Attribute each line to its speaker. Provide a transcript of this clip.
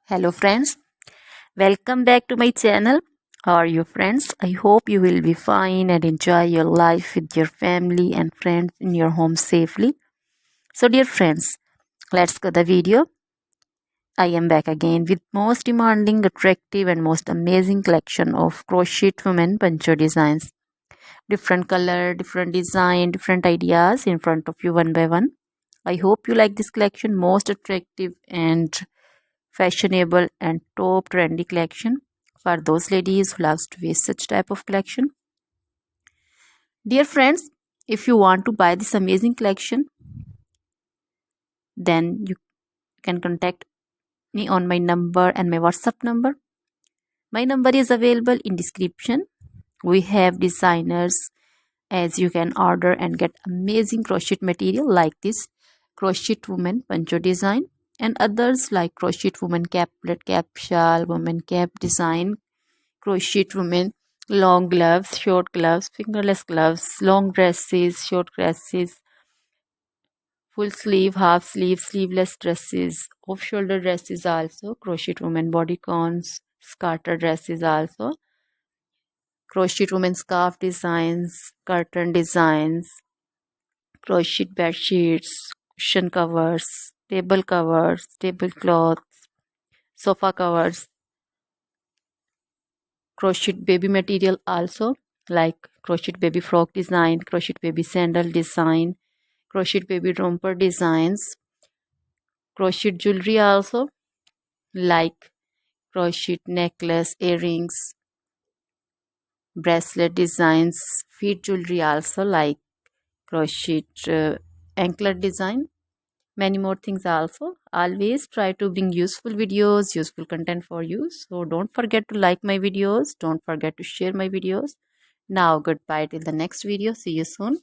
Speaker 1: Hello friends, welcome back to my channel. How are you friends? I hope you will be fine and enjoy your life with your family and friends in your home safely. So dear friends, let's go the video. I am back again with most demanding, attractive and most amazing collection of crochet women poncho designs. Different color, different design, different ideas in front of you one by one. I hope you like this collection, most attractive and fashionable and top trendy collection for those ladies who loves to wear such type of collection. Dear friends, if you want to buy this amazing collection, then you can contact me on my number and my WhatsApp number. My number is available in description. We have designers as you can order and get amazing crochet material like this crochet woman poncho design and others like crochet woman caplet, cap shawl, woman cap design, crochet women long gloves, short gloves, fingerless gloves, long dresses, short dresses, full sleeve, half sleeve, sleeveless dresses, off shoulder dresses, also crochet women bodycons, scarter dresses, also crochet women scarf designs, curtain designs, crochet bed sheets, cushion covers, tablecloths, sofa covers, crochet baby material also like crochet baby frock design, crochet baby sandal design, crochet baby romper designs, crochet jewelry also like crochet necklace, earrings, bracelet designs, feet jewelry also like crochet anklet design, many more things also. Always try to bring useful videos, useful content for you, so don't forget to like my videos, don't forget to share my videos. Now goodbye till the next video, see you soon.